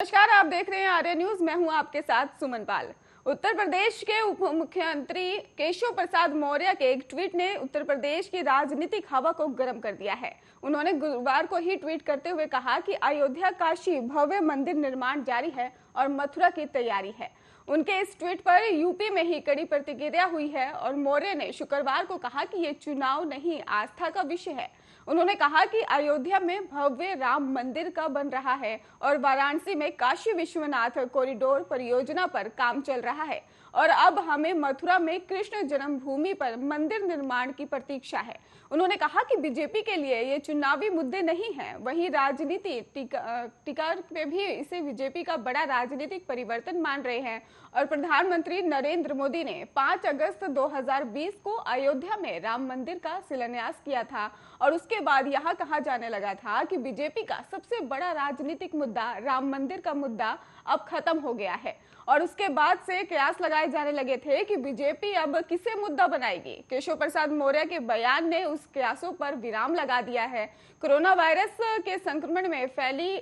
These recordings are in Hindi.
नमस्कार, आप देख रहे हैं आर्य न्यूज। मैं हूं आपके साथ सुमन पाल। उत्तर प्रदेश के उप मुख्यमंत्री केशव प्रसाद मौर्य के एक ट्वीट ने उत्तर प्रदेश की राजनीतिक हवा को गर्म कर दिया है। उन्होंने गुरुवार को ही ट्वीट करते हुए कहा कि अयोध्या काशी भव्य मंदिर निर्माण जारी है और मथुरा की तैयारी है। उनके इस ट्वीट पर यूपी में ही कड़ी प्रतिक्रिया हुई है और मौर्य ने शुक्रवार को कहा कि ये चुनाव नहीं, आस्था का विषय है। उन्होंने कहा कि अयोध्या में भव्य राम मंदिर का बन रहा है और वाराणसी में काशी विश्वनाथ कॉरिडोर परियोजना पर काम चल रहा है और अब हमें मथुरा में कृष्ण जन्मभूमि पर मंदिर निर्माण की प्रतीक्षा है। उन्होंने कहा कि बीजेपी के लिए ये चुनावी मुद्दे नहीं हैं, वहीं राजनीति टीका पे भी इसे बीजेपी का बड़ा राजनीतिक परिवर्तन मान रहे हैं। और प्रधानमंत्री नरेंद्र मोदी ने 5 अगस्त 2020 को अयोध्या में राम मंदिर का शिलान्यास किया था और उसके बाद यह कहा जाने लगा था कि बीजेपी का सबसे बड़ा राजनीतिक मुद्दा राम मंदिर का मुद्दा अब खत्म हो गया है और उसके बाद से कयास लगाए जाने लगे थे कि बीजेपी अब किसे मुद्दा बनाएगी। केशव प्रसाद मौर्य के बयान ने उस कयासों पर विराम लगा दिया है। कोरोना वायरस के संक्रमण में फैली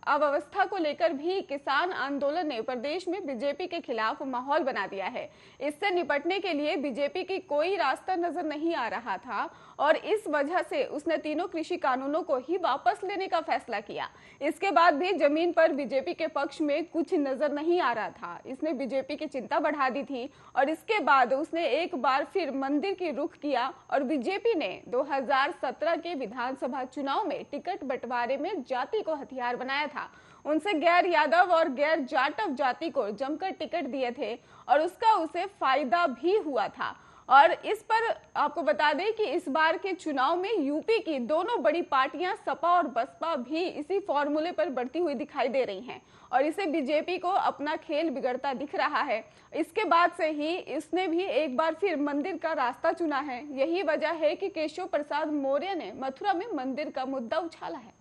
अव्यवस्था को लेकर भी किसान आंदोलन ने प्रदेश में बीजेपी के खिलाफ माहौल बना दिया है। इससे निपटने के लिए बीजेपी की कोई रास्ता नजर नहीं आ रहा था और इस वजह से उसने तीनों कृषि कानूनों को ही वापस लेने का फैसला किया। इसके बाद भी जमीन पर बीजेपी के पक्ष में कुछ नजर नहीं आ रहा था। इसने बीजेपी की चिंता बढ़ा दी थी और इसके बाद उसने एक बार फिर मंदिर की रुख किया और बीजेपी ने 2017 के विधानसभा चुनाव में टिकट बंटवारे में जाति को हथियार बनाया था। उनसे गैर यादव और गैर जाटव जाति को जमकर टिकट दिए थे और उसका उसे फायदा भी हुआ था। और इस पर आपको बता दें कि इस बार के चुनाव में यूपी की दोनों बड़ी पार्टियां सपा और बसपा भी इसी फॉर्मूले पर बढ़ती हुई दिखाई दे रही हैं और इसे बीजेपी को अपना खेल बिगड़ता दिख रहा है। इसके बाद से ही इसने भी एक बार फिर मंदिर का रास्ता चुना है। यही वजह है कि केशव प्रसाद मौर्य ने मथुरा में मंदिर का मुद्दा उछाला है।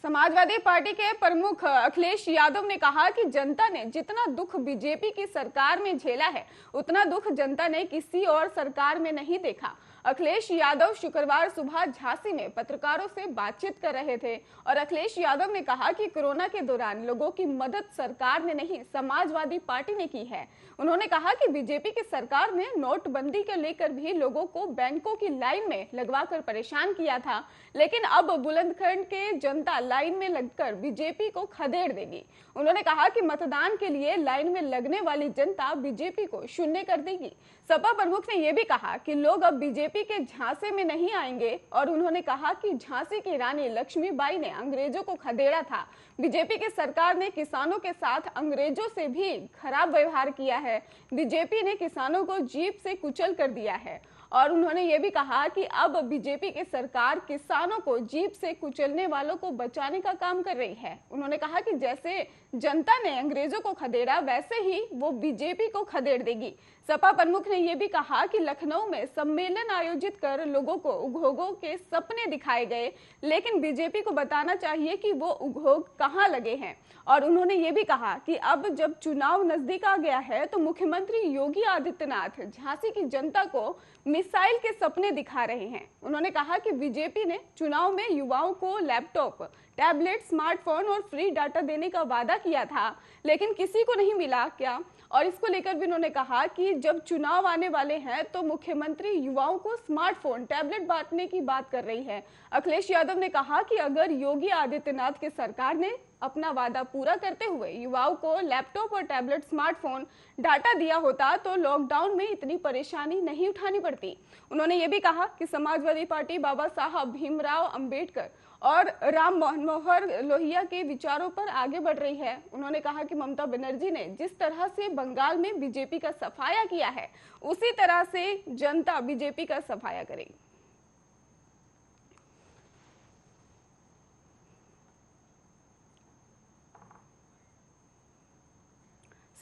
समाजवादी पार्टी के प्रमुख अखिलेश यादव ने कहा कि जनता ने जितना दुख बीजेपी की सरकार में झेला है उतना दुख जनता ने किसी और सरकार में नहीं देखा। अखिलेश यादव शुक्रवार सुबह झांसी में पत्रकारों से बातचीत कर रहे थे और अखिलेश यादव ने कहा कि कोरोना के दौरान लोगों की मदद सरकार ने नहीं, समाजवादी पार्टी ने की है। उन्होंने कहा कि बीजेपी की सरकार ने नोटबंदी को लेकर भी लोगों को बैंकों की लाइन में लगवाकर परेशान किया था, लेकिन अब बुलंदशहर के जनता लाइन में लगकर बीजेपी को खदेड़ देगी। उन्होंने कहा कि मतदान के लिए लाइन में लगने वाली जनता बीजेपी को शून्य कर देगी। सपा प्रमुख ने यह भी कहा कि लोग अब बीजेपी के झांसे में नहीं आएंगे और उन्होंने कहा कि झांसी की रानी लक्ष्मीबाई ने अंग्रेजों को खदेड़ा था। बीजेपी की सरकार ने किसानों के साथ अंग्रेजों से भी खराब व्यवहार किया है। बीजेपी ने किसानों को जीप से कुचल कर दिया है और उन्होंने ये भी कहा कि अब बीजेपी की सरकार किसानों को जीप से कुचलने वालों को बचाने का काम कर रही है। उन्होंने कहा कि जैसे जनता ने अंग्रेजों को खदेड़ा वैसे ही वो बीजेपी को खदेड़ देगी। सपा प्रमुख ने यह भी कहा कि लखनऊ में सम्मेलन आयोजित कर लोगों को उद्योगों के सपने दिखाए गए, लेकिन बीजेपी को बताना चाहिए कि वो उद्योग कहां लगे हैं। और उन्होंने ये भी कहा कि अब जब चुनाव नजदीक आ गया है तो मुख्यमंत्री योगी आदित्यनाथ झांसी की जनता को मिसाइल के सपने दिखा रहे हैं। उन्होंने कहा कि बीजेपी ने चुनाव में युवाओं को लैपटॉप, टैबलेट, स्मार्टफोन और फ्री डाटा देने का वादा किया था, लेकिन किसी को नहीं मिला क्या। और इसको लेकर भी उन्होंने कहा कि जब चुनाव आने वाले हैं तो मुख्यमंत्री युवाओं को स्मार्टफोन, टैबलेट बांटने की बात कर रही है। अखिलेश यादव ने कहा कि अगर योगी आदित्यनाथ की सरकार ने अपना वादा पूरा करते हुए युवाओं को लैपटॉप और टैबलेट, स्मार्टफोन, डाटा दिया होता तो लॉकडाउन में इतनी परेशानी नहीं उठानी पड़ती। उन्होंने ये भी कहा कि समाजवादी पार्टी बाबा साहब भीमराव अंबेडकर और राम मनोहर लोहिया के विचारों पर आगे बढ़ रही है। उन्होंने कहा कि ममता बनर्जी ने जिस तरह से बंगाल में बीजेपी का सफाया किया है उसी तरह से जनता बीजेपी का सफाया करेगी।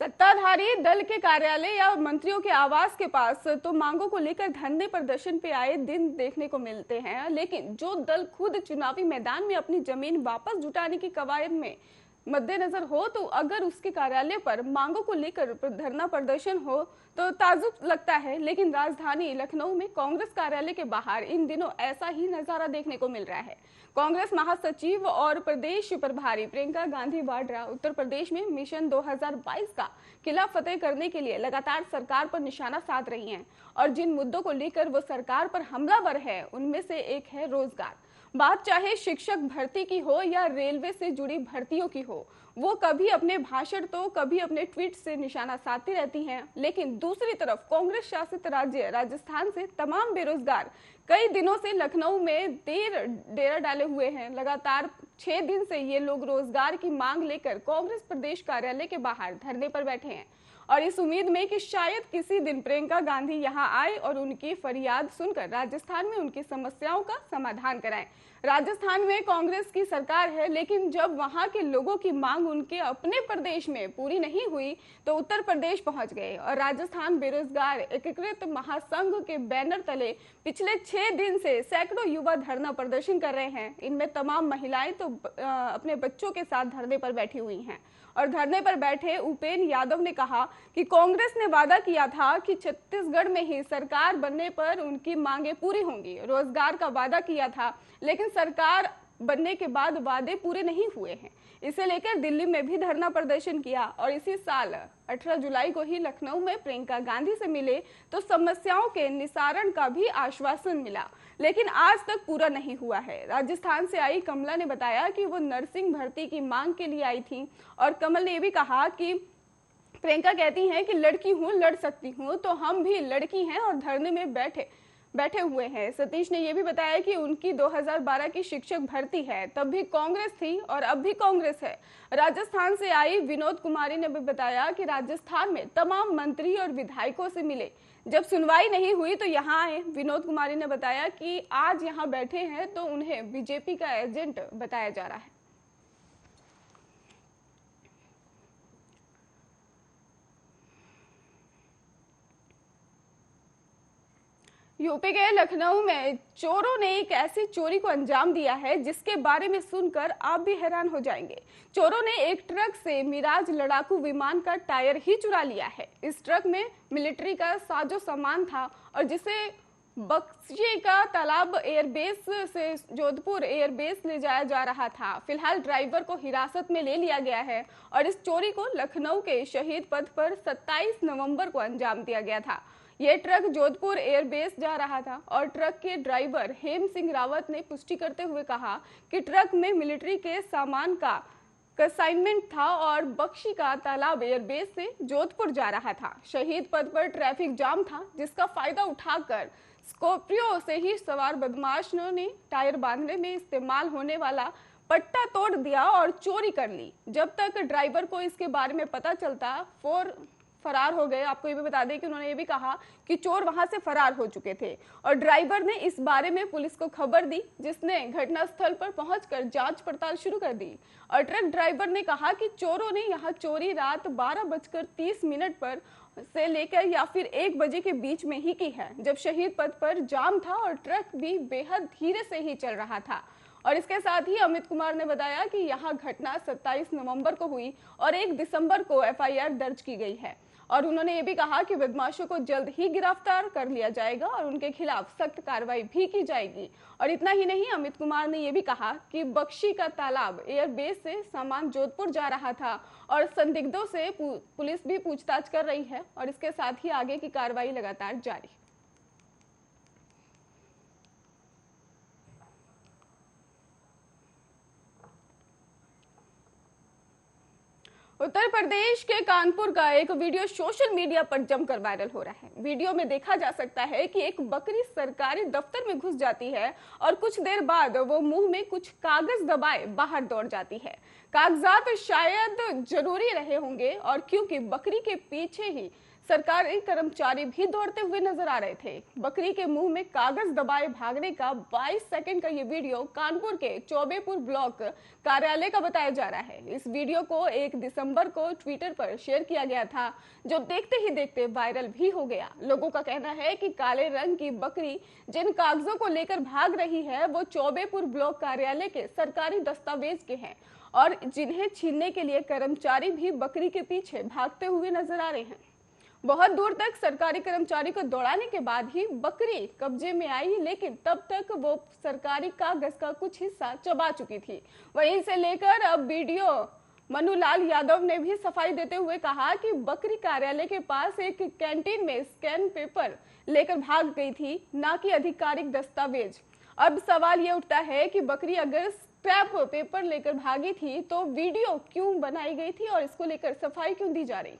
सत्ताधारी दल के कार्यालय या मंत्रियों के आवास के पास तो मांगों को लेकर धरने प्रदर्शन पे आए दिन देखने को मिलते हैं, लेकिन जो दल खुद चुनावी मैदान में अपनी जमीन वापस जुटाने की कवायद में मद्देनजर हो तो अगर उसके कार्यालय पर मांगों को लेकर धरना प्रदर्शन हो तो ताज्जुब लगता है, लेकिन राजधानी लखनऊ में कांग्रेस कार्यालय के बाहर इन दिनों ऐसा ही नजारा देखने को मिल रहा है। कांग्रेस महासचिव और प्रदेश प्रभारी प्रियंका गांधी वाड्रा उत्तर प्रदेश में मिशन 2022 का किला फतेह करने के लिए लगातार सरकार पर निशाना साध रही हैं और जिन मुद्दों को लेकर वो सरकार पर हमलावर है उनमें से एक है रोजगार। बात चाहे शिक्षक भर्ती की हो या रेलवे से जुड़ी भर्तियों की हो, वो कभी अपने भाषण तो कभी अपने ट्वीट से निशाना साधती रहती हैं। लेकिन दूसरी तरफ कांग्रेस शासित राज्य राजस्थान से तमाम बेरोजगार कई दिनों से लखनऊ में डेरा डाले हुए हैं। लगातार 6 दिन से ये लोग रोजगार की मांग लेकर कांग्रेस प्रदेश कार्यालय के बाहर धरने पर बैठे हैं और इस उम्मीद में कि शायद किसी दिन प्रियंका गांधी यहां आए और उनकी फरियाद सुनकर राजस्थान में उनकी समस्याओं का समाधान कराएं। राजस्थान में कांग्रेस की सरकार है, लेकिन जब वहां के लोगों की मांग उनके अपने प्रदेश में पूरी नहीं हुई तो उत्तर प्रदेश पहुंच गए और राजस्थान बेरोजगार एकीकृत महासंघ के बैनर तले पिछले 6 दिन से सैकड़ों युवा धरना प्रदर्शन कर रहे हैं। इनमें तमाम महिलाएं तो अपने बच्चों के साथ धरने पर बैठी हुई हैं और धरने पर बैठे उपेंद्र यादव ने कहा कि कांग्रेस ने वादा किया था कि छत्तीसगढ़ में ही सरकार बनने पर उनकी मांगें पूरी होंगी। रोजगार का वादा किया था, लेकिन सरकार बनने के बाद वादे पूरे नहीं हुए हैं। इसे लेकर दिल्ली में भी धरना प्रदर्शन किया और इसी साल 18 जुलाई को ही लखनऊ में प्रियंका गांधी से मिले तो समस्याओं के निस्तारण का भी आश्वासन मिला, लेकिन आज तक पूरा नहीं हुआ है। राजस्थान से आई कमला ने बताया कि वो नर्सिंग भर्ती की मांग के लिए आई थी और कमल ने ये भी कहा कि प्रियंका कहती हैं कि लड़की हूँ, लड़ सकती हूँ, तो हम भी लड़की हैं और धरने में बैठे हुए हैं। सतीश ने यह भी बताया कि उनकी 2012 की शिक्षक भर्ती है, तब भी कांग्रेस थी और अब भी कांग्रेस है। राजस्थान से आई विनोद कुमारी ने भी बताया कि राजस्थान में तमाम मंत्री और विधायकों से मिले, जब सुनवाई नहीं हुई तो यहाँ आए। विनोद कुमारी ने बताया कि आज यहाँ बैठे हैं तो उन्हें बीजेपी का एजेंट बताया जा रहा है। यूपी के लखनऊ में चोरों ने एक ऐसी चोरी को अंजाम दिया है जिसके बारे में सुनकर आप भी हैरान हो जाएंगे। चोरों ने एक ट्रक से मिराज लड़ाकू विमान का टायर ही चुरा लिया है। इस ट्रक में मिलिट्री का साजो सामान था और जिसे बख्शी का तालाब एयरबेस से जोधपुर एयरबेस ले जाया जा रहा था। फिलहाल ड्राइवर को हिरासत में ले लिया गया है और इस चोरी को लखनऊ के शहीद पथ पर 27 नवंबर को अंजाम दिया गया था। यह ट्रक जोधपुर एयरबेस जा रहा था और ट्रक के ड्राइवर हेम सिंह रावत ने पुष्टि करते हुए कहा कि ट्रक में मिलिट्री के सामान का कंसाइनमेंट था और बख्शी का तालाब एयरबेस से जोधपुर जा रहा था। शहीद पथ पर ट्रैफिक जाम था, जिसका फायदा उठाकर स्कॉर्पियो से ही सवार बदमाशों ने टायर बांधने में इस्तेमाल होने वाला पट्टा तोड़ दिया और चोरी कर ली। जब तक ड्राइवर को इसके बारे में पता चलता फरार हो गए। आपको ये भी बता दें कि उन्होंने ये भी कहा कि चोर वहां से फरार हो चुके थे और ड्राइवर ने इस बारे में पुलिस को खबर दी, जिसने घटनास्थल पर पहुंचकर जांच पड़ताल शुरू कर दी। और ट्रक ड्राइवर ने कहा कि चोरों ने यहां चोरी रात 12:30 पर से लेकर या फिर 1 बजे के बीच में ही की है, जब शहीद पथ पर जाम था और ट्रक भी बेहद धीरे से ही चल रहा था। और इसके साथ ही अमित कुमार ने बताया कि यहां घटना 27 नवंबर को हुई और 1 दिसंबर को एफआईआर दर्ज की गई है। और उन्होंने ये भी कहा कि बदमाशों को जल्द ही गिरफ्तार कर लिया जाएगा और उनके खिलाफ सख्त कार्रवाई भी की जाएगी। और इतना ही नहीं, अमित कुमार ने ये भी कहा कि बख्शी का तालाब एयरबेस से सामान जोधपुर जा रहा था और संदिग्धों से पुलिस भी पूछताछ कर रही है और इसके साथ ही आगे की कार्रवाई लगातार जारी। उत्तर प्रदेश के कानपुर का एक वीडियो सोशल मीडिया पर जमकर वायरल हो रहा है। वीडियो में देखा जा सकता है कि एक बकरी सरकारी दफ्तर में घुस जाती है और कुछ देर बाद वो मुंह में कुछ कागज दबाए बाहर दौड़ जाती है। कागजात शायद जरूरी रहे होंगे और क्योंकि बकरी के पीछे ही सरकारी कर्मचारी भी दौड़ते हुए नजर आ रहे थे। बकरी के मुंह में कागज दबाए भागने का 22 सेकंड का ये वीडियो कानपुर के चौबेपुर ब्लॉक कार्यालय का बताया जा रहा है। इस वीडियो को 1 दिसंबर को ट्विटर पर शेयर किया गया था, जो देखते ही देखते वायरल भी हो गया। लोगों का कहना है कि काले रंग की बकरी जिन कागजों को लेकर भाग रही है वो चौबेपुर ब्लॉक कार्यालय के सरकारी दस्तावेज के हैं और जिन्हें छीनने के लिए कर्मचारी भी बकरी के पीछे भागते हुए नजर आ रहे हैं। बहुत दूर तक सरकारी कर्मचारी को दौड़ाने के बाद ही बकरी कब्जे में आई, लेकिन तब तक वो सरकारी कागज का कुछ हिस्सा चबा चुकी थी। वहीं से लेकर अब वीडियो मनुलाल यादव ने भी सफाई देते हुए कहा कि बकरी कार्यालय के पास एक कैंटीन में स्कैन पेपर लेकर भाग गई थी, ना कि आधिकारिक दस्तावेज। अब सवाल ये उठता है कि बकरी अगर स्क्रैप पेपर लेकर भागी थी तो वीडियो क्यों बनाई गई थी और इसको लेकर सफाई क्यों दी जा रही?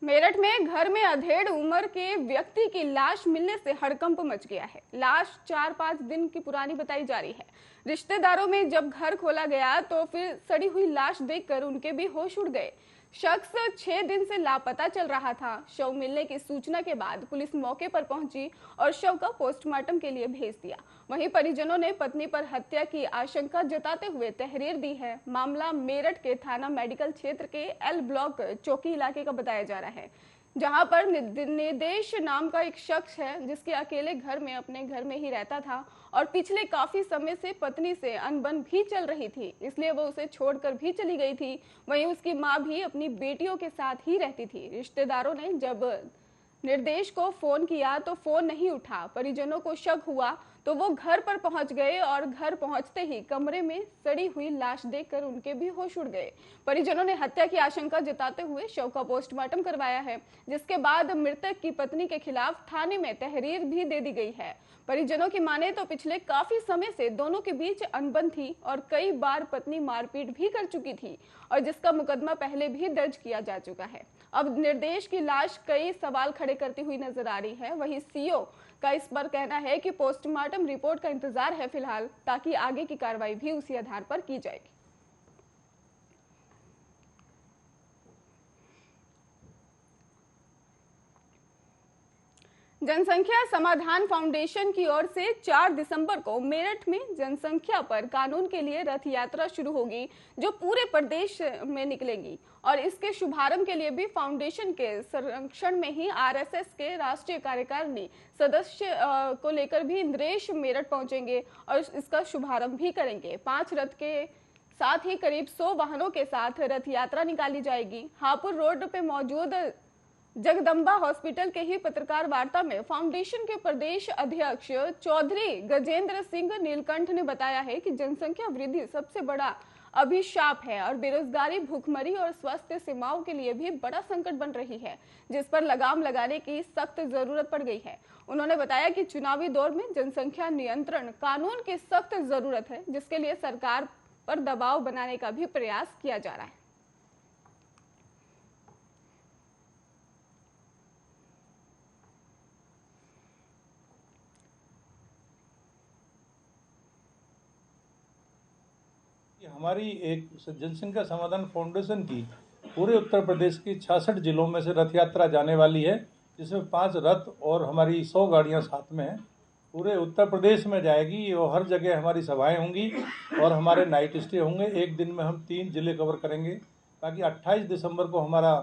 मेरठ में घर में अधेड़ उम्र के व्यक्ति की लाश मिलने से हड़कंप मच गया है। लाश 4-5 दिन की पुरानी बताई जा रही है। रिश्तेदारों में जब घर खोला गया तो फिर सड़ी हुई लाश देखकर उनके भी होश उड़ गए। शख्स 6 दिन से लापता चल रहा था। शव मिलने की सूचना के बाद पुलिस मौके पर पहुंची और शव का पोस्टमार्टम के लिए भेज दिया। वहीं परिजनों ने पत्नी पर हत्या की आशंका जताते हुए तहरीर दी है। मामला मेरठ के थाना मेडिकल क्षेत्र के एल ब्लॉक चौकी इलाके का बताया जा रहा है, जहां पर निदेश नाम का एक शख्स है जिसके अकेले घर में अपने घर में ही रहता था और पिछले काफी समय से पत्नी से अनबन भी चल रही थी, इसलिए वो उसे छोड़कर भी चली गई थी। वहीं उसकी मां भी अपनी बेटियों के साथ ही रहती थी। रिश्तेदारों ने जब निर्देश को फोन किया तो फोन नहीं उठा। परिजनों को शक हुआ तो वो घर पर पहुंच गए और घर पहुंचते ही कमरे में सड़ी हुई लाश देखकर उनके भी होश उड़ गए। परिजनों ने हत्या की आशंका जताते हुए शव का पोस्टमार्टम करवाया है, जिसके बाद मृतक की पत्नी के खिलाफ थाने में तहरीर भी दे दी गई है। परिजनों की माने तो पिछले काफी समय से दोनों के बीच अनबन थी और कई बार पत्नी मारपीट भी कर चुकी थी और जिसका मुकदमा पहले भी दर्ज किया जा चुका है। अब निर्देश की लाश कई सवाल खड़े करती हुई नजर आ रही है। वहीं सीओ का इस पर कहना है कि पोस्टमार्टम रिपोर्ट का इंतजार है फिलहाल, ताकि आगे की कार्रवाई भी उसी आधार पर की जाएगी। जनसंख्या समाधान फाउंडेशन की ओर से 4 दिसंबर को मेरठ में जनसंख्या पर कानून के लिए रथ यात्रा शुरू होगी, जो पूरे प्रदेश में निकलेगी। और इसके शुभारंभ के लिए भी फाउंडेशन के संरक्षण में ही आरएसएस के राष्ट्रीय कार्यकारिणी सदस्य को लेकर भी इंद्रेश मेरठ पहुंचेंगे और इसका शुभारंभ भी करेंगे। 5 रथ के साथ ही करीब 100 वाहनों के साथ रथ यात्रा निकाली जाएगी। हापुड़ रोड पे मौजूद जगदम्बा हॉस्पिटल के ही पत्रकार वार्ता में फाउंडेशन के प्रदेश अध्यक्ष चौधरी गजेंद्र सिंह नीलकंठ ने बताया है कि जनसंख्या वृद्धि सबसे बड़ा अभिशाप है और बेरोजगारी, भूखमरी और स्वास्थ्य सेवाओं के लिए भी बड़ा संकट बन रही है, जिस पर लगाम लगाने की सख्त जरूरत पड़ गई है। उन्होंने बताया कि चुनावी दौर में जनसंख्या नियंत्रण कानून की सख्त जरूरत है, जिसके लिए सरकार पर दबाव बनाने का भी प्रयास किया जा रहा है। हमारी एक जनसंख्या समाधान फाउंडेशन की पूरे उत्तर प्रदेश की 66 जिलों में से रथ यात्रा जाने वाली है, जिसमें 5 रथ और हमारी 100 गाड़ियां साथ में हैं। पूरे उत्तर प्रदेश में जाएगी और हर जगह हमारी सभाएं होंगी और हमारे नाइट स्टे होंगे। एक दिन में हम 3 जिले कवर करेंगे, ताकि 28 दिसंबर को हमारा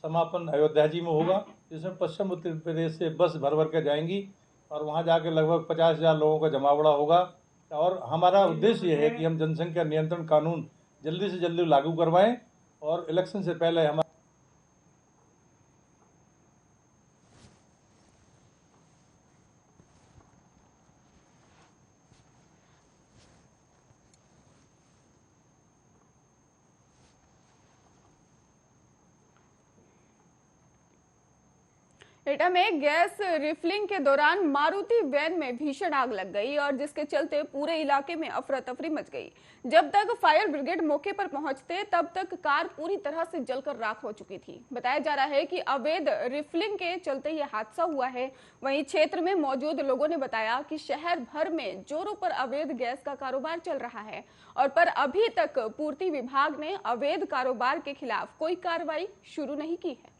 समापन अयोध्या जी में होगा, जिसमें पश्चिम उत्तर प्रदेश से बस भर भर के जाएंगी और वहाँ जाके लगभग 50,000 लोगों का जमावड़ा होगा। और हमारा उद्देश्य ये है कि हम जनसंख्या नियंत्रण कानून जल्दी से जल्दी लागू करवाएं और इलेक्शन से पहले हमारे एटा में गैस रिफिलिंग के दौरान मारुति वैन में भीषण आग लग गई और जिसके चलते पूरे इलाके में अफरा तफरी मच गई। जब तक फायर ब्रिगेड मौके पर पहुंचते तब तक कार पूरी तरह से जलकर राख हो चुकी थी। बताया जा रहा है कि अवैध रिफिलिंग के चलते यह हादसा हुआ है। वहीं क्षेत्र में मौजूद लोगों ने बताया कि शहर भर में जोरों पर अवैध गैस का कारोबार चल रहा है और पर अभी तक पूर्ति विभाग ने अवैध कारोबार के खिलाफ कोई कार्रवाई शुरू नहीं की है।